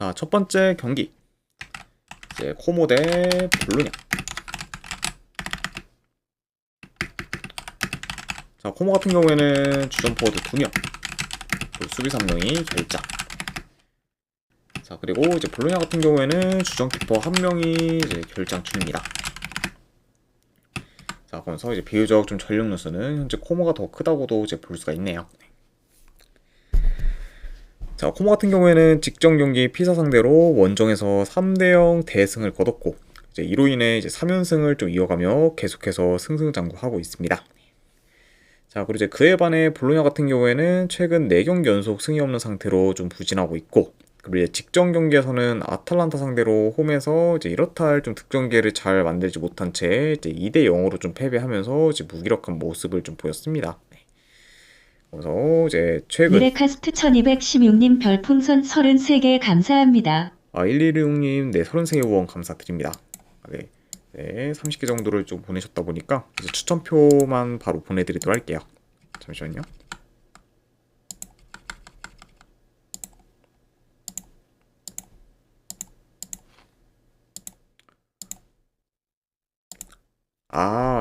자, 첫 번째 경기. 이제 코모 대 볼로냐. 자, 코모 같은 경우에는 주전 포워드 2명, 수비수 1명이 결장. 자, 그리고 이제 볼로냐 같은 경우에는 주전 키퍼 1명이 이제 결장 중입니다. 자, 그러면서 이제 비교적 좀 전력 누수는 현재 코모가 더 크다고도 이제 볼 수가 있네요. 자, 코모 같은 경우에는 직전 경기 피사 상대로 원정에서 3대0 대승을 거뒀고, 이제 이로 인해 이제 3연승을 좀 이어가며 계속해서 승승장구하고 있습니다. 자, 그리고 이제 그에 반해 볼로냐 같은 경우에는 최근 4경기 연속 승이 없는 상태로 좀 부진하고 있고, 그리고 이제 직전 경기에서는 아탈란타 상대로 홈에서 이제 이렇다 할 좀 득점 기회를 잘 만들지 못한 채 이제 2대0으로 좀 패배하면서 이제 무기력한 모습을 좀 보였습니다. 그래서 이제 최근 미래카스트 1216님 별풍선 33개 감사합니다. 116님 네 33개 후원 감사드립니다. 네, 네 30개 정도를 좀 보내셨다 보니까 이제 추천표만 바로 보내드리도록 할게요. 잠시만요.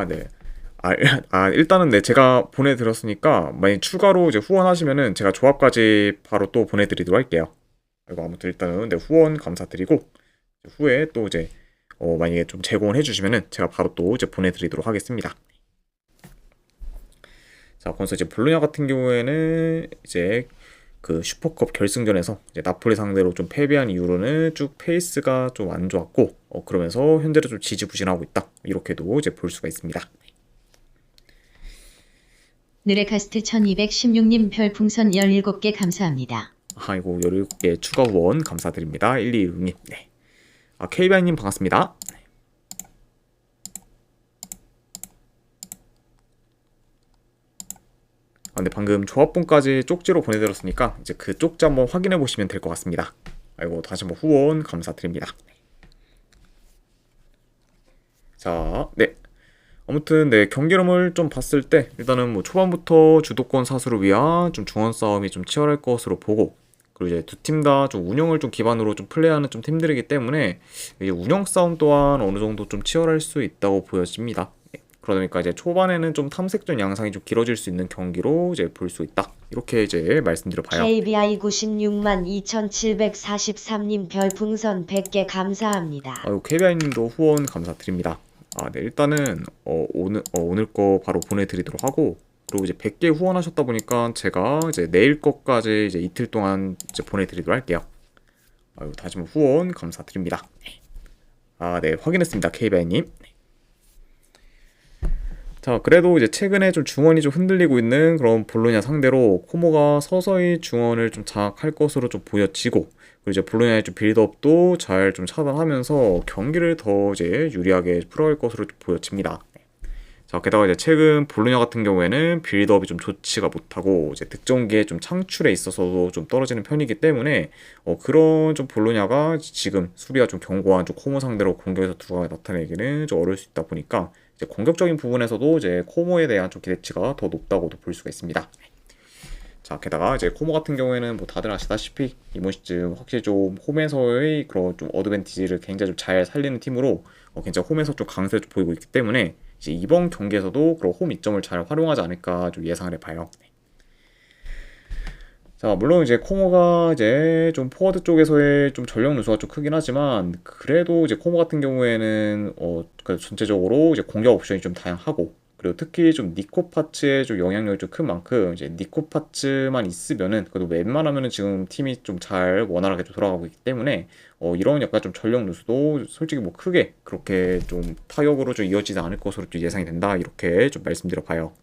네. 일단은 네, 제가 보내드렸으니까, 만약 추가로 이제 후원하시면은 제가 조합까지 바로 또 보내드리도록 할게요. 그리고 아무튼 일단은 네, 후원 감사드리고, 후에 또 이제, 만약에 좀 제공을 해주시면은 제가 바로 또 이제 보내드리도록 하겠습니다. 자, 그래서 이제 볼로냐 같은 경우에는 이제 그 슈퍼컵 결승전에서 이제 나폴리 상대로 좀 패배한 이후로는 쭉 페이스가 좀 안 좋았고, 그러면서 현재로 좀 지지부진하고 있다. 이렇게도 이제 볼 수가 있습니다. 느레카스트 1216님 별풍선 17개 감사합니다. 아이고 17개 추가 후원 감사드립니다. 126님. 네. KBI님 반갑습니다. 근데 방금 조합본까지 쪽지로 보내드렸으니까 이제 그 쪽지 한번 확인해 보시면 될 것 같습니다. 아이고 다시 한번 후원 감사드립니다. 자, 네. 아무튼 네, 경기력을 좀 봤을 때 일단은 뭐 초반부터 주도권 사수를 위한 좀 중원 싸움이 좀 치열할 것으로 보고, 그리고 이제 두 팀 다 좀 운영을 좀 기반으로 좀 플레이하는 좀 팀들이기 때문에 이제 운영 싸움 또한 어느 정도 좀 치열할 수 있다고 보여집니다. 그러다 보니까 이제 초반에는 좀 탐색전 양상이 좀 길어질 수 있는 경기로 이제 볼 수 있다. 이렇게 이제 말씀드려봐요. KBI 96만 2743님 별풍선 100개 감사합니다. 아유, KBI님도 후원 감사드립니다. 네, 일단은 오늘 거 바로 보내드리도록 하고, 그리고 이제 100개 후원하셨다 보니까 제가 이제 내일 거까지 이제 이틀 동안 이제 보내드리도록 할게요. 아유, 다시 한번 후원 감사드립니다. 네, 확인했습니다, KBI님. 자, 그래도 이제 최근에 좀 중원이 좀 흔들리고 있는 그런 볼로냐 상대로 코모가 서서히 중원을 좀 장악할 것으로 좀 보여지고, 그리고 이제 볼로냐의 좀 빌드업도 잘 좀 차단하면서 경기를 더 이제 유리하게 풀어갈 것으로 좀 보여집니다. 자, 게다가 이제 최근 볼로냐 같은 경우에는 빌드업이 좀 좋지가 못하고 이제 득점기에 좀 창출에 있어서도 좀 떨어지는 편이기 때문에 그런 좀 볼로냐가 지금 수비가 좀 견고한 좀 코모 상대로 공격에서 두각을 나타내기는 좀 어려울 수 있다 보니까 이제 공격적인 부분에서도 이제 코모에 대한 좀 기대치가 더 높다고도 볼 수가 있습니다. 자, 게다가 이제 코모 같은 경우에는 뭐 다들 아시다시피 이번 시즌 확실히 좀 홈에서의 그런 좀 어드밴티지를 굉장히 좀 잘 살리는 팀으로 굉장히 홈에서 좀 강세를 좀 보이고 있기 때문에 이제 이번 경기에서도 그런 홈 이점을 잘 활용하지 않을까 좀 예상을 해봐요. 자, 물론 이제 코모가 이제 좀 포워드 쪽에서의 좀 전력 누수가 좀 크긴 하지만, 그래도 이제 코모 같은 경우에는 전체적으로 이제 공격 옵션이 좀 다양하고, 그리고 특히 좀 니코 파츠의 좀 영향력이 좀 큰 만큼 이제 니코 파츠만 있으면은 그래도 웬만하면은 지금 팀이 좀 잘 원활하게 좀 돌아가고 있기 때문에 이런 약간 좀 전력 누수도 솔직히 뭐 크게 그렇게 좀 타격으로 좀 이어지지 않을 것으로 좀 예상이 된다, 이렇게 좀 말씀드려 봐요.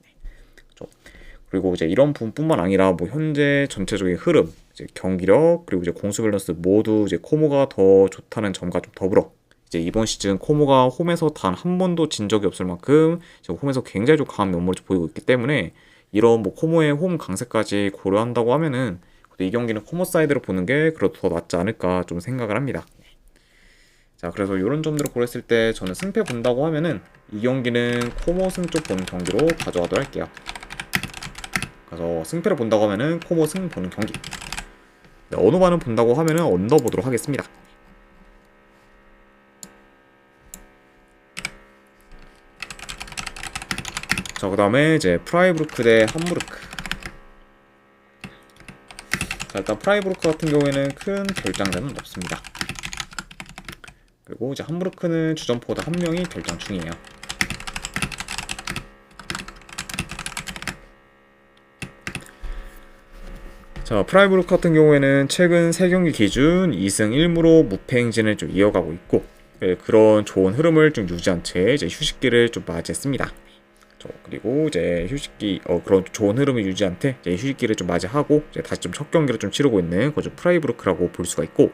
그리고 이제 이런 부분뿐만 아니라 뭐 현재 전체적인 흐름, 이제 경기력, 그리고 이제 공수 밸런스 모두 이제 코모가 더 좋다는 점과 좀 더불어 이제 이번 시즌 코모가 홈에서 단 한 번도 진 적이 없을 만큼 지금 홈에서 굉장히 좀 강한 면모를 좀 보이고 있기 때문에 이런 뭐 코모의 홈 강세까지 고려한다고 하면은 이 경기는 코모 사이드로 보는 게 그래도 더 낫지 않을까 좀 생각을 합니다. 자, 그래서 이런 점들을 고렸을 때 저는 승패 본다고 하면은 이 경기는 코모 승 쪽 보는 경기로 가져가도록 할게요. 그래서 승패를 본다고 하면은 코모 승 보는 경기. 네, 언어반을 본다고 하면은 언더보도록 하겠습니다. 자, 그 다음에 이제 프라이부르크 대 함부르크. 자, 일단 프라이부르크 같은 경우에는 큰 결장자는 없습니다. 그리고 이제 함부르크는 주전포다 한 명이 결장 중이에요. 자, 프라이부르크 같은 경우에는 최근 3경기 기준 2승 1무로 무패 행진을 좀 이어가고 있고, 그런 좋은 흐름을 좀 유지한 채 이제 휴식기를 좀 맞이했습니다. 그리고 이제 그런 좋은 흐름을 유지한 채 이제 휴식기를 좀 맞이하고 이제 다시 좀 첫 경기를 좀 치르고 있는 그좀 프라이부르크라고 볼 수가 있고,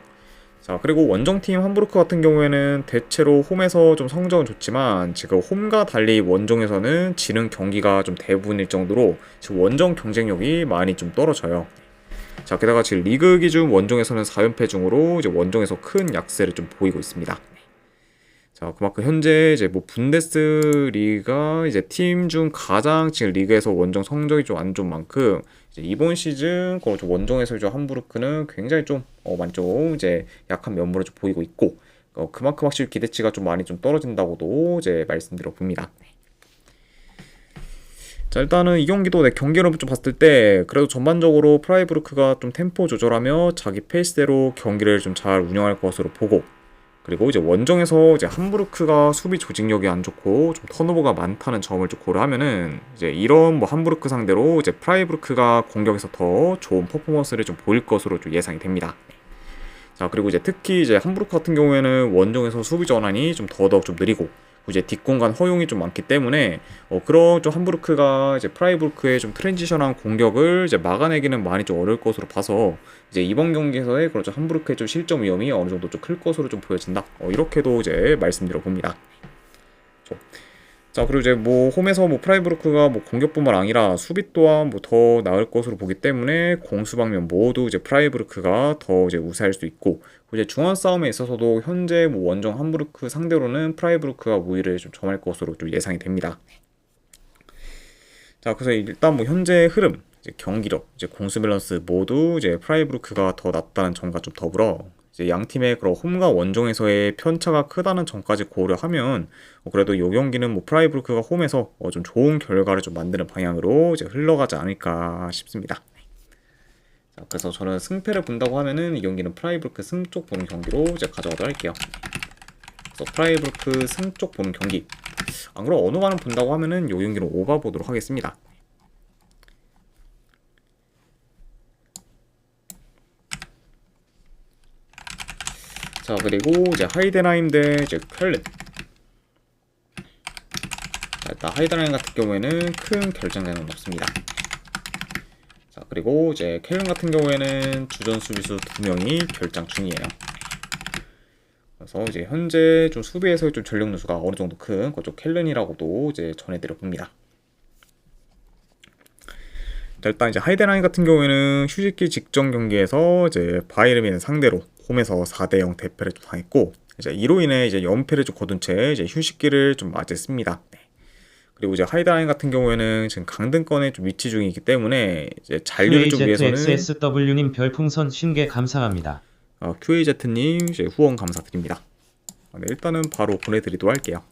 자, 그리고 원정팀 함부르크 같은 경우에는 대체로 홈에서 좀 성적은 좋지만 지금 홈과 달리 원정에서는 지는 경기가 좀 대부분일 정도로 지금 원정 경쟁력이 많이 좀 떨어져요. 자, 게다가 지금 리그 기준 원정에서는 4연패 중으로 이제 원정에서 큰 약세를 좀 보이고 있습니다. 자, 그만큼 현재 이제 뭐 분데스리가 이제 팀 중 가장 지금 리그에서 원정 성적이 좀 안 좋은 만큼 이제 이번 시즌 좀 원정에서 좀 함부르크는 굉장히 좀 많이 좀 이제 약한 면모를 좀 보이고 있고, 그만큼 확실히 기대치가 좀 많이 좀 떨어진다고도 이제 말씀드려 봅니다. 자, 일단은 이 경기도 내 경기를 좀 봤을 때 그래도 전반적으로 프라이부르크가 좀 템포 조절하며 자기 페이스대로 경기를 좀 잘 운영할 것으로 보고, 그리고 이제 원정에서 이제 함부르크가 수비 조직력이 안 좋고 좀 턴오버가 많다는 점을 좀 고려하면은 이제 이런 뭐 함부르크 상대로 이제 프라이부르크가 공격에서 더 좋은 퍼포먼스를 좀 보일 것으로 좀 예상이 됩니다. 자, 그리고 이제 특히 이제 함부르크 같은 경우에는 원정에서 수비 전환이 좀 더더욱 좀 느리고 이제 뒷공간 허용이 좀 많기 때문에 그런 좀 함부르크가 이제 프라이부르크의 좀 트랜지션한 공격을 이제 막아내기는 많이 좀 어려울 것으로 봐서 이제 이번 경기에서의 그런 좀 함부르크의 좀 실점 위험이 어느 정도 좀 클 것으로 좀 보여진다. 이렇게도 이제 말씀드려 봅니다. 자, 그리고 이제 뭐 홈에서 뭐 프라이부르크가 뭐 공격뿐만 아니라 수비 또한 뭐 더 나을 것으로 보기 때문에 공수 방면 모두 이제 프라이부르크가 더 이제 우세할 수 있고, 이제 중원 싸움에 있어서도 현재 뭐 원정 함부르크 상대로는 프라이부르크가 우위를 좀 점할 것으로 좀 예상이 됩니다. 자, 그래서 일단 뭐 현재 흐름, 이제 경기력, 이제 공수 밸런스 모두 이제 프라이부르크가 더 낫다는 점과 좀 더불어 이제 양 팀의 그런 홈과 원정에서의 편차가 크다는 점까지 고려하면 그래도 이 경기는 뭐 프라이부르크가 홈에서 좀 좋은 결과를 좀 만드는 방향으로 이제 흘러가지 않을까 싶습니다. 자, 그래서 저는 승패를 본다고 하면은 이 경기는 프라이부르크 승 쪽 보는 경기로 이제 가져가도록 할게요. 그래서 프라이부르크 승 쪽 보는 경기. 안 그럼 어느 반을 본다고 하면은 이 경기는 오바 보도록 하겠습니다. 자, 그리고 이제 하이덴하임 대 이제 쾰른. 자, 일단 하이덴하임 같은 경우에는 큰 결정자는 없습니다. 자, 그리고 이제 쾰른 같은 경우에는 주전 수비수 2명이 결장 중이에요. 그래서 이제 현재 좀 수비에서의 좀 전력 누수가 어느 정도 큰 그쪽 쾰른이라고도 이제 전해드려 봅니다. 자, 일단 이제 하이덴하임 같은 경우에는 휴식기 직전 경기에서 이제 바이에른을 상대로 홈에서 4대0 대패를 좀 당했고, 이제 이로 인해 이제 연패를 좀 거둔 채 이제 휴식기를 좀 맞이했습니다. 그리고 이제 하이덴하임 같은 경우에는 지금 강등권에 좀 위치 중이기 때문에 이제 잔류를 좀 위해서는 QAZXSW님 별풍선 50개 감사합니다. QAZ님 이제 후원 감사드립니다. 네, 일단은 바로 보내드리도록 할게요.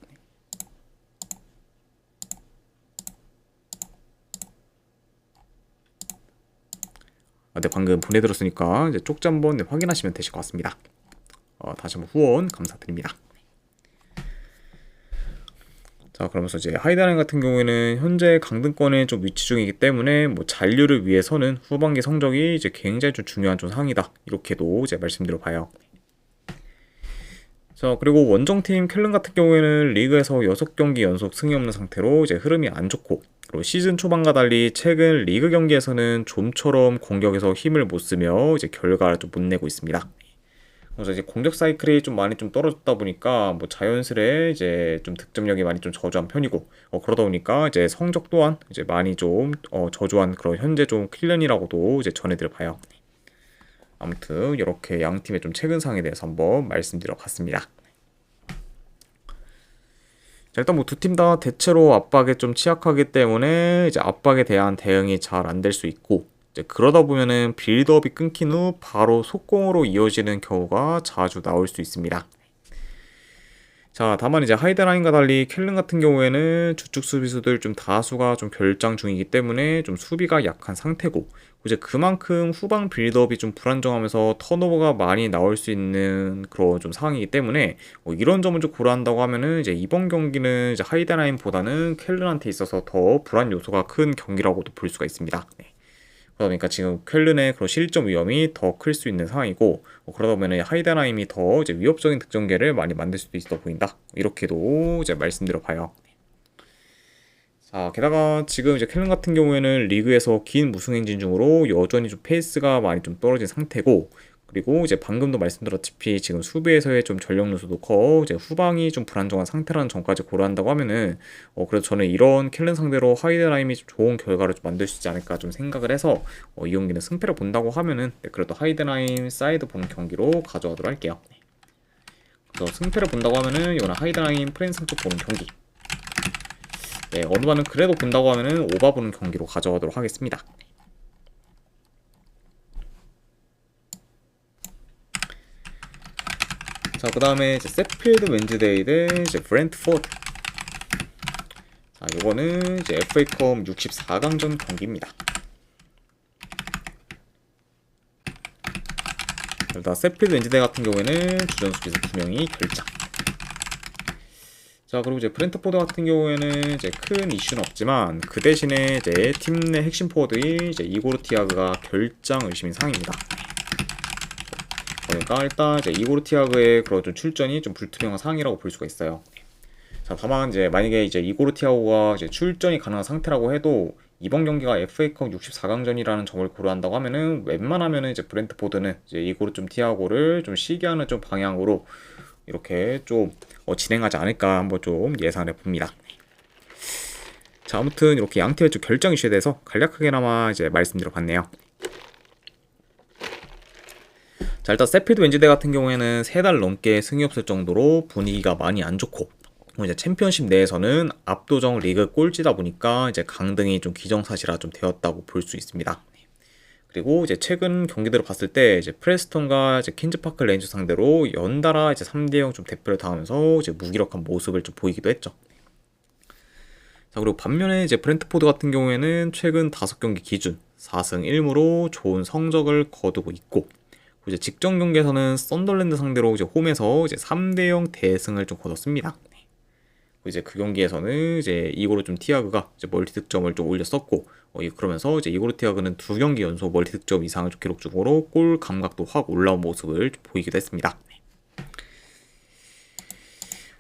네, 방금 보내드렸으니까 이제 쪽지 한번 확인하시면 되실 것 같습니다. 다시 한번 후원 감사드립니다. 자, 그러면서 이제 하이덴하임 같은 경우에는 현재 강등권에 좀 위치 중이기 때문에 뭐 잔류를 위해서는 후반기 성적이 이제 굉장히 좀 중요한 좀 상황이다. 이렇게도 이제 말씀드려 봐요. 자, 그리고 원정팀 쾰른 같은 경우에는 리그에서 6경기 연속 승이 없는 상태로 이제 흐름이 안 좋고, 그리고 시즌 초반과 달리 최근 리그 경기에서는 좀처럼 공격에서 힘을 못 쓰며 이제 결과를 좀 못 내고 있습니다. 그래서 이제 공격 사이클이 좀 많이 좀 떨어졌다 보니까 뭐 자연스레 이제 좀 득점력이 많이 좀 저조한 편이고, 그러다 보니까 이제 성적 또한 이제 많이 좀 저조한 그런 현재 좀 쾰른이라고도 이제 전해드려 봐요. 아무튼 이렇게 양 팀의 좀 최근 상황에 대해서 한번 말씀드려 봤습니다. 자, 일단 뭐 두 팀 다 대체로 압박에 좀 취약하기 때문에 이제 압박에 대한 대응이 잘 안 될 수 있고, 이제 그러다 보면은 빌드업이 끊긴 후 바로 속공으로 이어지는 경우가 자주 나올 수 있습니다. 자, 다만 이제 하이드라인과 달리 켈른 같은 경우에는 주축 수비수들 좀 다수가 좀 결장 중이기 때문에 좀 수비가 약한 상태고, 이제 그만큼 후방 빌드업이 좀 불안정하면서 턴오버가 많이 나올 수 있는 그런 좀 상황이기 때문에 이런 점을 좀 고려한다고 하면은 이제 이번 경기는 이제 하이드라인보다는 켈른한테 있어서 더 불안 요소가 큰 경기라고도 볼 수가 있습니다. 네. 그러다 보니까 지금 켈른의 그런 실점 위험이 더 클 수 있는 상황이고, 그러다 보면 하이드라임이 더 이제 위협적인 득점계를 많이 만들 수도 있어 보인다. 이렇게도 이제 말씀드려 봐요. 자, 게다가 지금 이제 켈른 같은 경우에는 리그에서 긴 무승 행진 중으로 여전히 좀 페이스가 많이 좀 떨어진 상태고, 그리고 이제 방금도 말씀드렸다시피 지금 수비에서의 좀 전력 요소도 커 이제 후방이 좀 불안정한 상태라는 점까지 고려한다고 하면은 그래서 저는 이런 켈른 상대로 하이드라임이 좀 좋은 결과를 좀 만들 수 있지 않을까 좀 생각을 해서 이 경기는 승패를 본다고 하면은 그래도 하이드라임 사이드 보는 경기로 가져가도록 할게요. 그래서 승패를 본다고 하면은 이거는 하이드라임 프랜스 쪽 보는 경기. 네, 어느 반은 그래도 본다고 하면은 오바 보는 경기로 가져가도록 하겠습니다. 자, 그 다음에 이제 세필드 웬즈데이 대 이제 브렌트포드. 자, 요거는 이제 FA컵 64강전 경기입니다. 일단 세필드 웬즈데이 같은 경우에는 주전 수비수 2명이 결장. 자, 그리고 이제 브렌트포드 같은 경우에는 이제 큰 이슈는 없지만 그 대신에 이제 팀 내 핵심 포워드인 이제 이고르 티아그가 결장 의심인 상황입니다. 그러니까 일단 이제 이고르 티아그의 그런 좀 출전이 좀 불투명한 상황이라고 볼 수가 있어요. 자, 다만 이제 만약에 이제 이고르 티아고가 이제 출전이 가능한 상태라고 해도 이번 경기가 FA컵 64강전이라는 점을 고려한다고 하면은 웬만하면은 이제 브렌트포드는 이제 이고르 좀 티아고를 좀 쉬게 하는 좀 방향으로 이렇게 좀 진행하지 않을까 한번 좀 예상해 봅니다. 자, 아무튼 이렇게 양팀의 좀 결정 이슈에 대해서 간략하게나마 이제 말씀드려 봤네요. 자, 일단 세필드 웬즈데이 같은 경우에는 3달 넘게 승이 없을 정도로 분위기가 많이 안 좋고, 이제 챔피언십 내에서는 압도적 리그 꼴찌다 보니까 이제 강등이 좀 기정사실화 좀 되었다고 볼 수 있습니다. 그리고 이제 최근 경기들을 봤을 때 이제 프레스턴과 이제 퀸즈파크 레인저 상대로 연달아 이제 3대0 좀 대표를 당하면서 이제 무기력한 모습을 좀 보이기도 했죠. 자, 그리고 반면에 이제 브렌트포드 같은 경우에는 최근 5경기 기준 4승 1무로 좋은 성적을 거두고 있고, 이제 직전 경기에서는 썬더랜드 상대로 이제 홈에서 이제 3대0 대승을 좀 거뒀습니다. 이제 그 경기에서는 이제 이고르 좀 티아그가 이제 멀티 득점을 좀 올렸었고, 그러면서 이제 이고르 티아그는 2경기 연속 멀티 득점 이상을 좀 기록 중으로 골 감각도 확 올라온 모습을 좀 보이기도 했습니다.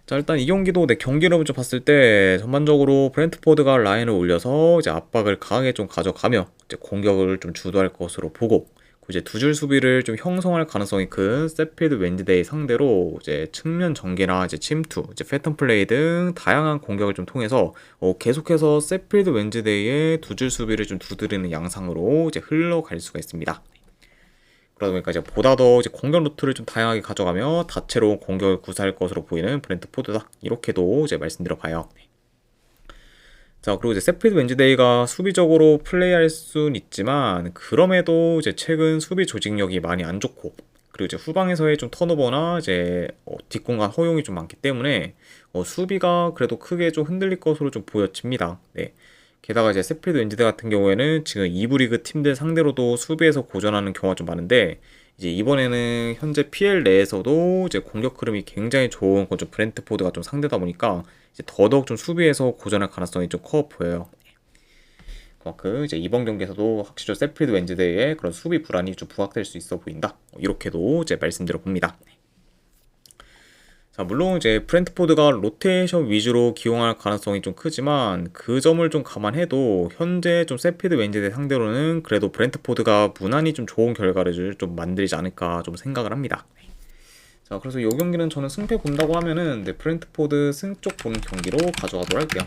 자, 일단 이 경기도 내 경기를 좀 봤을 때 전반적으로 브렌트포드가 라인을 올려서 이제 압박을 강하게 좀 가져가며 이제 공격을 좀 주도할 것으로 보고, 이제 두 줄 수비를 좀 형성할 가능성이 큰 세필드 웬즈데이 상대로 이제 측면 전개나 이제 침투, 이제 패턴 플레이 등 다양한 공격을 좀 통해서 계속해서 세필드 웬즈데이의 두 줄 수비를 좀 두드리는 양상으로 이제 흘러갈 수가 있습니다. 그러다 보니까 이제 보다 더 이제 공격 루트를 좀 다양하게 가져가며 다채로운 공격을 구사할 것으로 보이는 브렌트포드다. 이렇게도 이제 말씀드려 봐요. 자, 그리고 이제 세필드 웬즈데이가 수비적으로 플레이할 수는 있지만 그럼에도 이제 최근 수비 조직력이 많이 안 좋고, 그리고 이제 후방에서의 좀 턴오버나 이제 뒷공간 허용이 좀 많기 때문에 수비가 그래도 크게 좀 흔들릴 것으로 좀 보여집니다. 네. 게다가 이제 세필드 웬즈데이 같은 경우에는 지금 2부 리그 팀들 상대로도 수비에서 고전하는 경우가 좀 많은데, 이제 이번에는 현재 PL 내에서도 이제 공격 흐름이 굉장히 좋은 좀 브렌트포드가 좀 상대다 보니까 이제 더더욱 좀 수비에서 고전할 가능성이 좀 커 보여요. 그만큼 이제 이번 경기에서도 확실히 좀 세필드 웬즈데이의 그런 수비 불안이 좀 부각될 수 있어 보인다. 이렇게도 이제 말씀드려 봅니다. 자, 물론 이제 브렌트포드가 로테이션 위주로 기용할 가능성이 좀 크지만 그 점을 좀 감안해도 현재 좀 세필드 웬즈데이 상대로는 그래도 브렌트포드가 무난히 좀 좋은 결과를 좀 만들지 않을까 좀 생각을 합니다. 자, 그래서 이 경기는 저는 승패 본다고 하면은 브렌트포드 승 쪽 보는 경기로 가져가도록 할게요.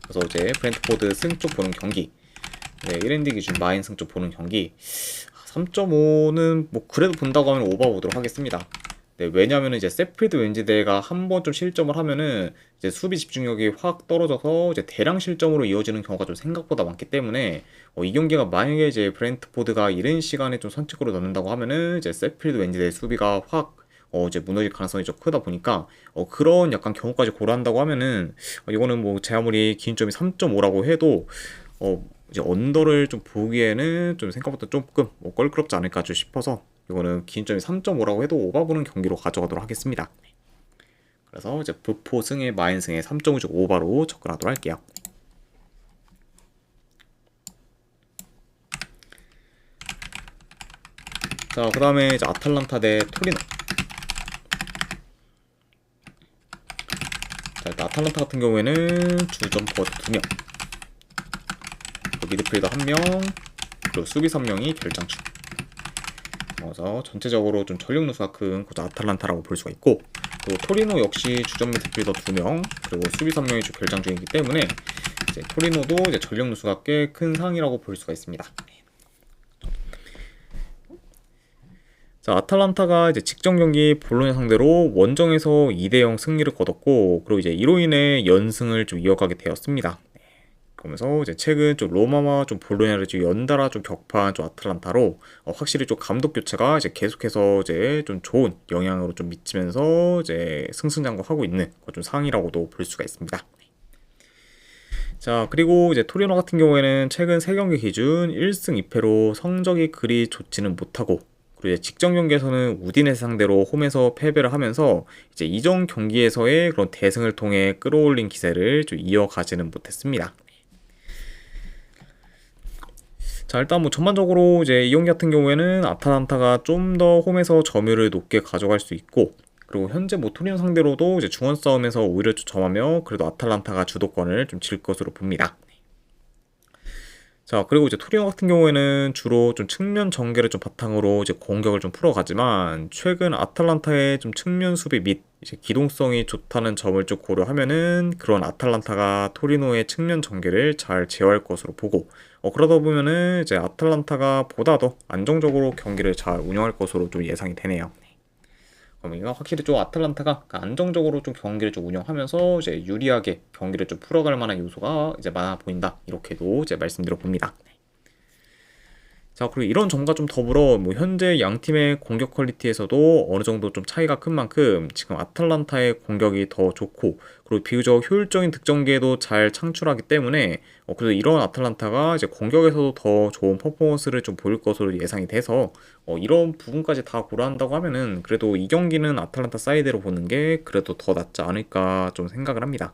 그래서 이제 브렌트포드 승 쪽 보는 경기, 1엔드 기준 마인 승 쪽 보는 경기 3.5는 뭐 그래도 본다고 하면 오버 보도록 하겠습니다. 네, 왜냐하면 이제 세필드 웬즈데이가 한 번 좀 실점을 하면은 이제 수비 집중력이 확 떨어져서 이제 대량 실점으로 이어지는 경우가 좀 생각보다 많기 때문에 이 경기가 만약에 이제 브렌트포드가 이른 시간에 좀 선취골을 넣는다고 하면은 이제 세필드 웬즈데이 수비가 확 이제 무너질 가능성이 좀 크다 보니까 그런 약간 경우까지 고려한다고 하면은 이거는 뭐 제 아무리 기준점이 3.5라고 해도 이제 언더를 좀 보기에는 좀 생각보다 조금 껄끄럽지 않을까 좀 싶어서 이거는 기준점이 3.5라고 해도 오바보는 경기로 가져가도록 하겠습니다. 그래서 이제 부포 승에 마인 승에 3.5 중 오바로 접근하도록 할게요. 자, 그 다음에 이제 아탈란타 대 토리노. 자, 일단 아탈란타 같은 경우에는 주점퍼 2명, 미드필더 1명, 그리고 수비수 1명이 결장중. 그래서 전체적으로 좀 전력 누수가 큰 아탈란타라고 볼 수가 있고, 그리고 토리노 역시 주전 미드필더 2명, 그리고 수비수 1명이 좀 결장중이기 때문에 이제 토리노도 이제 전력 누수가 꽤 큰 상이라고 볼 수가 있습니다. 자, 아탈란타가 이제 직전 경기 볼로냐 상대로 원정에서 2대0 승리를 거뒀고, 그리고 이제 이로 인해 연승을 좀 이어가게 되었습니다. 그러면서 이제 최근 좀 로마와 좀 볼로냐를 좀 연달아 좀 격파한 좀 아탈란타로 확실히 좀 감독 교체가 이제 계속해서 이제 좀 좋은 영향으로 좀 미치면서 이제 승승장구하고 있는 좀 상이라고도 볼 수가 있습니다. 자, 그리고 이제 토리노 같은 경우에는 최근 3경기 기준 1승 2패로 성적이 그리 좋지는 못하고, 그리고 이제 직전 경기에서는 우디네세 상대로 홈에서 패배를 하면서 이제 이전 경기에서의 그런 대승을 통해 끌어올린 기세를 좀 이어가지는 못했습니다. 자, 일단 뭐 전반적으로 이제 이 경기 같은 경우에는 아탈란타가 좀 더 홈에서 점유율을 높게 가져갈 수 있고, 그리고 현재 뭐 토리노 상대로도 이제 중원 싸움에서 오히려 좀 점하며 그래도 아탈란타가 주도권을 좀 질 것으로 봅니다. 자, 그리고 이제 토리노 같은 경우에는 주로 좀 측면 전개를 좀 바탕으로 이제 공격을 좀 풀어가지만, 최근 아탈란타의 좀 측면 수비 및 이제 기동성이 좋다는 점을 좀 고려하면은 그런 아탈란타가 토리노의 측면 전개를 잘 제어할 것으로 보고, 그러다 보면은 이제 아탈란타가 보다 더 안정적으로 경기를 잘 운영할 것으로 좀 예상이 되네요. 그럼 이거 확실히 좀 아탈란타가 안정적으로 좀 경기를 좀 운영하면서 이제 유리하게 경기를 좀 풀어갈 만한 요소가 이제 많아 보인다, 이렇게도 이제 말씀드려 봅니다. 자, 그리고 이런 점과 좀 더불어 뭐 현재 양 팀의 공격 퀄리티에서도 어느 정도 좀 차이가 큰 만큼 지금 아탈란타의 공격이 더 좋고, 그리고 비교적 효율적인 득점기에도 잘 창출하기 때문에 그래서 이런 아탈란타가 이제 공격에서도 더 좋은 퍼포먼스를 좀 보일 것으로 예상이 돼서 이런 부분까지 다 고려한다고 하면은 그래도 이 경기는 아탈란타 사이드로 보는 게 그래도 더 낫지 않을까 좀 생각을 합니다.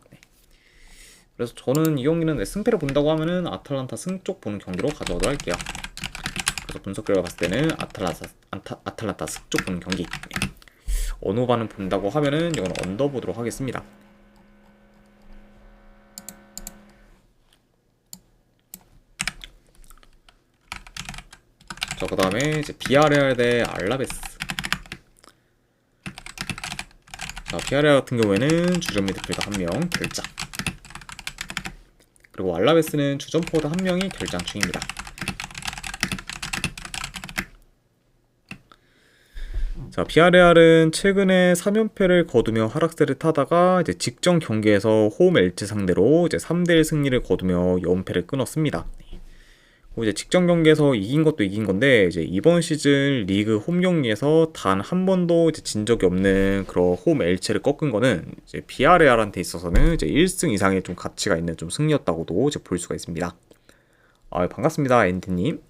그래서 저는 이 경기는 승패를 본다고 하면은 아탈란타 승 쪽 보는 경기로 가져가도록 할게요. 그래서 분석 결과 봤을 때는 아탈란타 승쪽 보는 경기. 어느 반은 본다고 하면은 이건 언더 보도록 하겠습니다. 자, 그 다음에 이제 비아레알 대 알라베스. 자, 비아레알 같은 경우에는 주전 미드필더 1명 결장, 그리고 알라베스는 주전 포워드 1명이 결장 중입니다. 자, 비아레알은 최근에 3연패를 거두며 하락세를 타다가 이제 직전 경기에서 홈 엘체 상대로 이제 3대1 승리를 거두며 연패를 끊었습니다. 이제 직전 경기에서 이긴 것도 이긴 건데, 이제 이번 시즌 리그 홈 경기에서 단 한 번도 이제 진 적이 없는 그런 홈 엘체를 꺾은 거는 이제 비아레알한테 있어서는 이제 1승 이상의 좀 가치가 있는 좀 승리였다고도 이제 볼 수가 있습니다. 반갑습니다, 엔디님.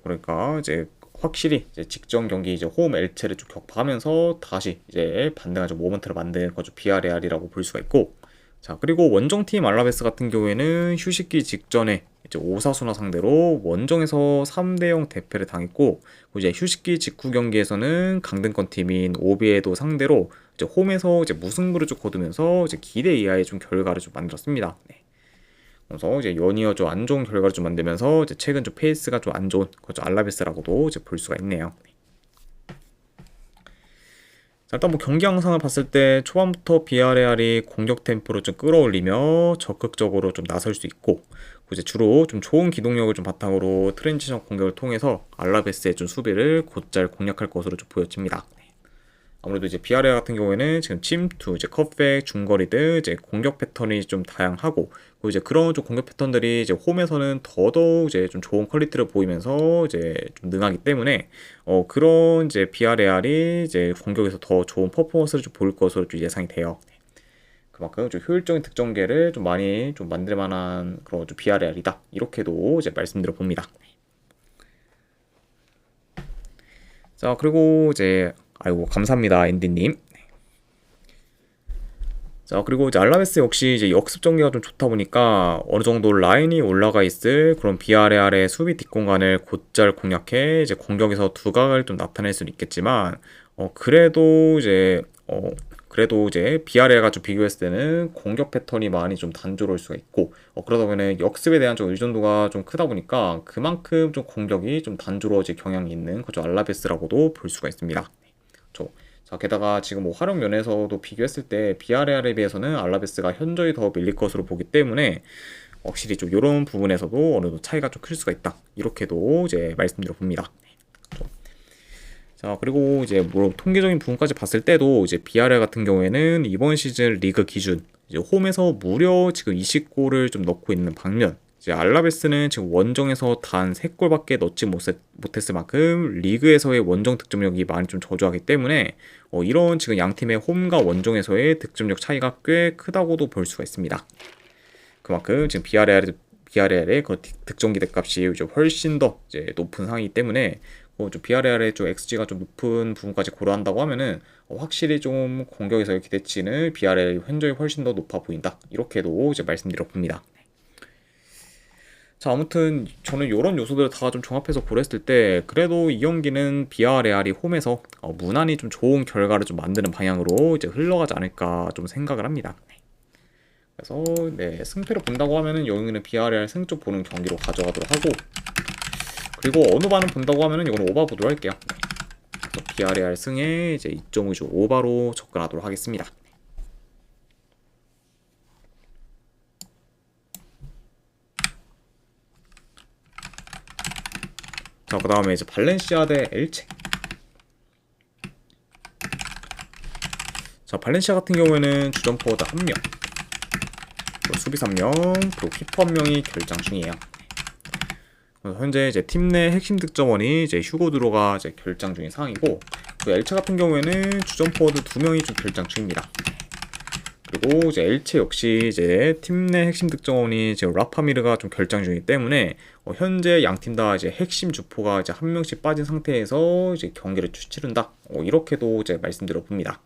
그러니까 이제 확실히 이제 직전 경기 이제 홈 엘체를 좀 격파하면서 다시 이제 반등한 좀 모먼트를 만든 거죠, 비아레알이라고 볼 수가 있고. 자, 그리고 원정팀 알라베스 같은 경우에는 휴식기 직전에 이제 오사수나 상대로 원정에서 3대0 대패를 당했고, 이제 휴식기 직후 경기에서는 강등권 팀인 오비에도 상대로 이제 홈에서 이제 무승부를 좀 거두면서 이제 기대 이하의 좀 결과를 좀 만들었습니다. 그래서 이제 연이어 좀 안 좋은 결과를 좀 만들면서 이제 최근 좀 페이스가 좀 안 좋은 그죠 알라베스라고도 이제 볼 수가 있네요. 자, 일단 뭐 경기 양상을 봤을 때 초반부터 비아레알이 공격 템포를 좀 끌어올리며 적극적으로 좀 나설 수 있고, 이제 주로 좀 좋은 기동력을 좀 바탕으로 트랜지션 공격을 통해서 알라베스의 좀 수비를 곧잘 공략할 것으로 좀 보여집니다. 아무래도 이제 비아레알 같은 경우에는 지금 침투, 이제 컵백, 중거리들 이제 공격 패턴이 좀 다양하고, 그리고 이제 그런 좀 공격 패턴들이 이제 홈에서는 더더욱 이제 좀 좋은 퀄리티를 보이면서 이제 좀 능하기 때문에 그런 이제 비아레알이 이제 공격에서 더 좋은 퍼포먼스를 좀 보일 것으로 좀 예상이 돼요. 그만큼 좀 효율적인 득점계를 좀 많이 좀 만들 만한 그런 좀 비아레알이다. 이렇게도 이제 말씀드려 봅니다. 자, 그리고 이제 아이고 감사합니다 앤디님. 자, 그리고 이제 알라베스 역시 이제 역습 전개가 좀 좋다 보니까 어느 정도 라인이 올라가 있을 그런 비아레알의 수비 뒷공간을 곧잘 공략해 이제 공격에서 두각을 좀 나타낼 수는 있겠지만 그래도 이제 비아레알과 좀 비교했을 때는 공격 패턴이 많이 좀 단조로울 수가 있고 그러다 보면 역습에 대한 좀 의존도가 좀 크다 보니까 그만큼 좀 공격이 좀 단조로워질 경향이 있는 그죠 알라베스라고도 볼 수가 있습니다. 자, 게다가 지금 뭐 활용 면에서도 비교했을 때 비아레알에 비해서는 알라베스가 현저히 더 밀릴 것으로 보기 때문에 확실히 좀 이런 부분에서도 어느 정도 차이가 좀 클 수가 있다. 이렇게도 이제 말씀드려 봅니다. 자, 그리고 이제 뭐 통계적인 부분까지 봤을 때도 이제 비아레알 같은 경우에는 이번 시즌 리그 기준 이제 홈에서 무려 지금 20골을 좀 넣고 있는 반면 이제 알라베스는 지금 원정에서 단 3골밖에 넣지 못했을 만큼 리그에서의 원정 득점력이 많이 좀 저조하기 때문에 이런 지금 양 팀의 홈과 원정에서의 득점력 차이가 꽤 크다고도 볼 수가 있습니다. 그만큼 지금 비아레알의 그 득점 기대값이 이제 훨씬 더 이제 높은 상황이기 때문에 좀 비아레알의 좀 XG가 좀 높은 부분까지 고려한다고 하면은 확실히 좀 공격에서의 기대치는 비아레알이 현저히 훨씬 더 높아 보인다. 이렇게도 이제 말씀드려 봅니다. 자, 아무튼 저는 이런 요소들을 다 좀 종합해서 고려했을 때 그래도 이 경기는 비아레알이 홈에서 무난히 좀 좋은 결과를 좀 만드는 방향으로 이제 흘러가지 않을까 좀 생각을 합니다. 그래서 네, 승패를 본다고 하면은 여기는 비아레알 승 쪽 보는 경기로 가져가도록 하고, 그리고 어느 반은 본다고 하면은 이거는 오바 보도록 할게요. 그래서 비아레알 승에 이제 2.5조 오바로 접근하도록 하겠습니다. 자, 그 다음에 이제 발렌시아 대 엘체. 자, 발렌시아 같은 경우에는 주전 포워드 1명, 수비수 1명, 그리고 키퍼 1명이 결장 중이에요. 현재 이제 팀 내 핵심 득점원이 이제 휴고드로가 이제 결장 중인 상황이고, 그 엘체 같은 경우에는 주전 포워드 2명이 좀 결장 중입니다. 그리고 이제 엘체 역시 이제 팀 내 핵심 득점원이 이제 라파미르가 좀 결장 중이기 때문에 현재 양 팀 다 이제 핵심 주포가 이제 한 명씩 빠진 상태에서 이제 경기를 치른다. 이렇게도 이제 말씀드려 봅니다.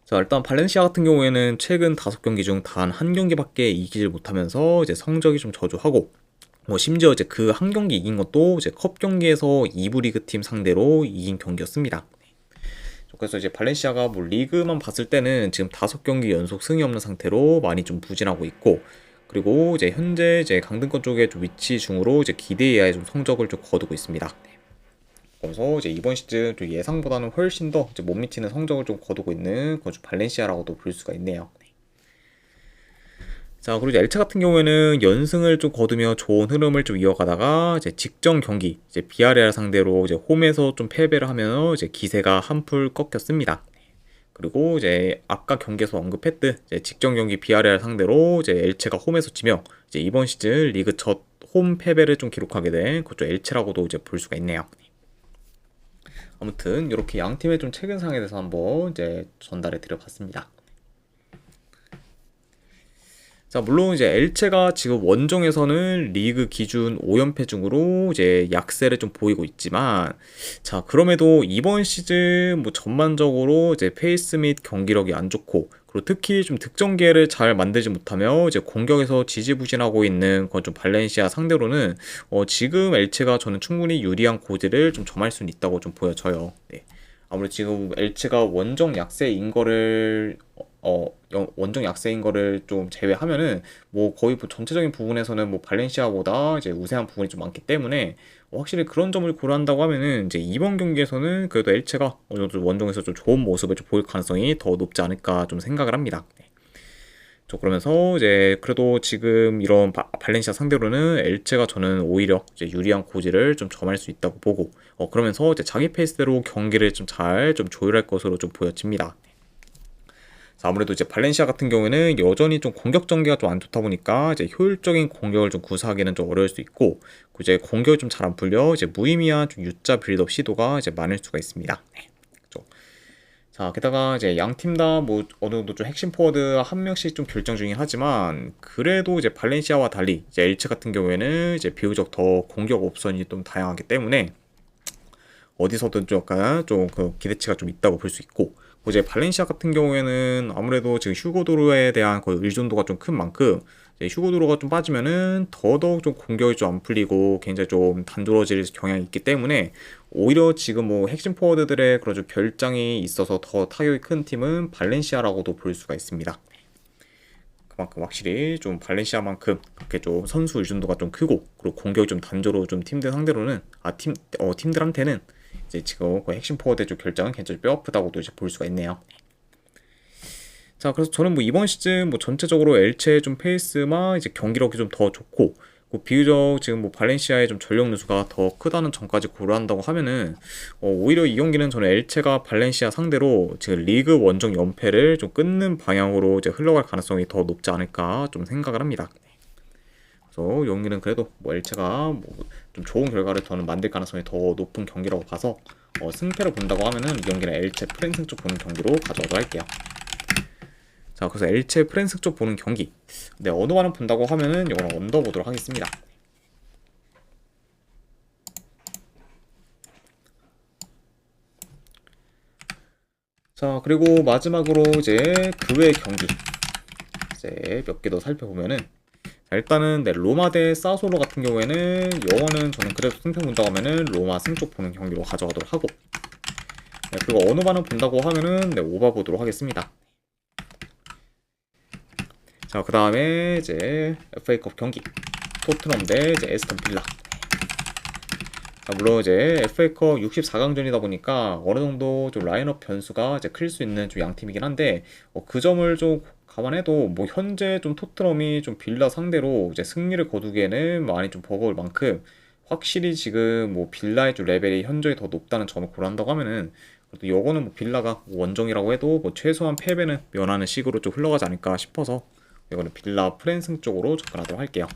자, 일단 발렌시아 같은 경우에는 최근 5경기 중 단 한 경기밖에 이기질 못하면서 이제 성적이 좀 저조하고, 심지어 이제 그 한 경기 이긴 것도 이제 컵 경기에서 2부 리그 팀 상대로 이긴 경기였습니다. 그래서 이제 발렌시아가 뭐 리그만 봤을 때는 지금 5경기 연속 승이 없는 상태로 많이 좀 부진하고 있고, 그리고 이제 현재 이제 강등권 쪽에 좀 위치 중으로 이제 기대 이하의 좀 성적을 좀 거두고 있습니다. 그래서 이제 이번 시즌 좀 예상보다는 훨씬 더 이제 못 미치는 성적을 좀 거두고 있는 그런 좀 발렌시아라고도 볼 수가 있네요. 자, 그리고 이제 엘체 같은 경우에는 연승을 좀 거두며 좋은 흐름을 좀 이어가다가 이제 직전 경기 이제 비아레알 상대로 이제 홈에서 좀 패배를 하면서 이제 기세가 한풀 꺾였습니다. 그리고 이제 아까 경기에서 언급했듯 이제 직전 경기 비아레알 상대로 이제 엘체가 홈에서 치며 이제 이번 시즌 리그 첫 홈 패배를 좀 기록하게 된 그쪽 엘체라고도 이제 볼 수가 있네요. 아무튼 이렇게 양 팀의 좀 최근 상황에 대해서 한번 이제 전달해 드려봤습니다. 자, 물론 이제 엘체가 지금 원정에서는 리그 기준 5연패 중으로 이제 약세를 좀 보이고 있지만, 자, 그럼에도 이번 시즌 뭐 전반적으로 이제 페이스 및 경기력이 안 좋고, 그리고 특히 좀 득점 기회를 잘 만들지 못하며 이제 공격에서 지지부진하고 있는 그런 좀 발렌시아 상대로는 지금 엘체가 저는 충분히 유리한 고지를 좀 점할 수는 있다고 좀 보여져요. 네. 아무래도 지금 엘체가 원정 약세인 거를 좀 제외하면은 뭐 거의 전체적인 부분에서는 뭐 발렌시아보다 이제 우세한 부분이 좀 많기 때문에 확실히 그런 점을 고려한다고 하면은 이제 이번 경기에서는 그래도 엘체가 어느 정도 원정에서 좀 좋은 모습을 좀 보일 가능성이 더 높지 않을까 좀 생각을 합니다. 그러면서 이제 그래도 지금 이런 발렌시아 상대로는 엘체가 저는 오히려 이제 유리한 고지를 좀 점할 수 있다고 보고, 그러면서 이제 자기 페이스대로 경기를 좀 잘 좀 조율할 것으로 좀 보여집니다. 자, 아무래도 이제 발렌시아 같은 경우에는 여전히 좀 공격 전개가 좀 안 좋다 보니까 이제 효율적인 공격을 좀 구사하기는 좀 어려울 수 있고, 이제 공격이 좀 잘 안 풀려 이제 무의미한 좀 U자 빌드업 시도가 이제 많을 수가 있습니다. 그렇죠. 자, 게다가 이제 양 팀 다 뭐 어느 정도 좀 핵심 포워드 한 명씩 좀 결정 중이긴 하지만, 그래도 이제 발렌시아와 달리 이제 엘체 같은 경우에는 이제 비교적 더 공격 옵션이 좀 다양하기 때문에 어디서든 좀 약간 좀 그 기대치가 좀 있다고 볼 수 있고, 이제 발렌시아 같은 경우에는 아무래도 지금 휴고도르에 대한 거의 의존도가 좀 큰 만큼 이제 휴고도르가 좀 빠지면은 더더욱 좀 공격이 좀 안 풀리고 굉장히 좀 단조로워질 경향이 있기 때문에, 오히려 지금 뭐 핵심 포워드들의 그런 좀 별장이 있어서 더 타격이 큰 팀은 발렌시아라고도 볼 수가 있습니다. 그만큼 확실히 좀 발렌시아만큼 그렇게 좀 선수 의존도가 좀 크고, 그리고 공격이 좀 단조로운 좀 팀들 상대로는 팀들한테는 이제 지금 그 핵심 포워드의 좀 결정은 굉장히 뼈아프다고도 이제 볼 수가 있네요. 자, 그래서 저는 뭐 이번 시즌 뭐 전체적으로 엘체의 좀 페이스만 이제 경기력이 좀 더 좋고, 비교적 지금 뭐 발렌시아의 좀 전력 누수가 더 크다는 점까지 고려한다고 하면은, 오히려 이 경기는 저는 엘체가 발렌시아 상대로 지금 리그 원정 연패를 좀 끊는 방향으로 이제 흘러갈 가능성이 더 높지 않을까 좀 생각을 합니다. 그래서 이 경기는 그래도 뭐 엘체가 뭐 좀 좋은 결과를 더는 만들 가능성이 더 높은 경기라고 봐서, 승패를 본다고 하면은 이 경기는 엘체 프랜승 쪽 보는 경기로 가져가도록 할게요. 자, 그래서 엘체 프랜스 쪽 보는 경기. 네, 어느 반을 본다고 하면은 이거는 언더 보도록 하겠습니다. 자, 그리고 마지막으로 이제 그 외 경기 이제 몇 개 더 살펴보면은, 자, 일단은 네, 로마 대 사소로 같은 경우에는 영어는 저는 그래도 승패 본다고 하면은 로마 승 쪽 보는 경기로 가져가도록 하고, 네, 그리고 어느 반을 본다고 하면은 네, 오바 보도록 하겠습니다. 자, 그 다음에 이제 FA컵 경기 토트넘 대 이제 에스턴 빌라. 자, 물론 이제 FA컵 64강전이다 보니까 어느 정도 좀 라인업 변수가 이제 클 수 있는 좀 양팀이긴 한데, 그 점을 좀 감안해도 뭐 현재 좀 토트넘이 좀 빌라 상대로 이제 승리를 거두기에는 많이 좀 버거울 만큼, 확실히 지금 뭐 빌라의 좀 레벨이 현저히 더 높다는 점을 고려한다고 하면은, 그래도 요거는 뭐 빌라가 원정이라고 해도 뭐 최소한 패배는 면하는 식으로 좀 흘러가지 않을까 싶어서 이거는 빌라 프랜승 쪽으로 접근하도록 할게요.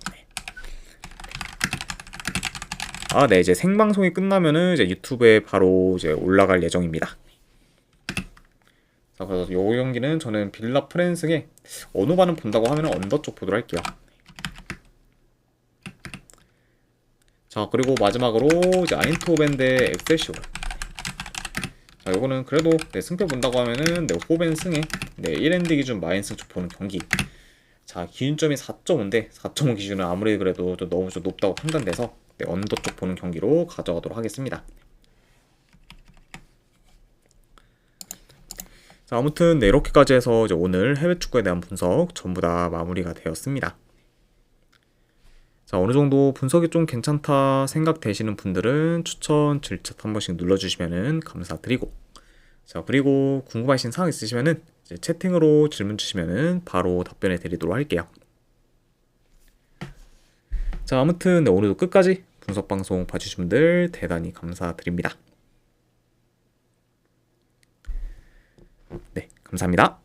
네, 이제 생방송이 끝나면은 이제 유튜브에 바로 이제 올라갈 예정입니다. 자, 그래서 요 경기는 저는 빌라 프랜승에 어느 반은 본다고 하면은 언더 쪽 보도록 할게요. 자, 그리고 마지막으로 이제 아인트호벤 대 엑셀시오르. 자, 요거는 그래도 네, 승패 본다고 하면은 네, 호벤 승에 네, 1엔드 기준 마인승 쪽 보는 경기. 자, 기준점이 4.5인데 4.5 기준은 아무리 그래도 좀 너무 좀 높다고 판단돼서 네, 언더 쪽 보는 경기로 가져가도록 하겠습니다. 자, 아무튼 네, 이렇게까지 해서 이제 오늘 해외 축구에 대한 분석 전부 다 마무리가 되었습니다. 자, 어느 정도 분석이 좀 괜찮다 생각되시는 분들은 추천 질책 한 번씩 눌러주시면 감사드리고, 자, 그리고 궁금하신 사항 있으시면은 이제 채팅으로 질문 주시면은 바로 답변해 드리도록 할게요. 자, 아무튼 네, 오늘도 끝까지 분석 방송 봐주신 분들 대단히 감사드립니다. 네, 감사합니다.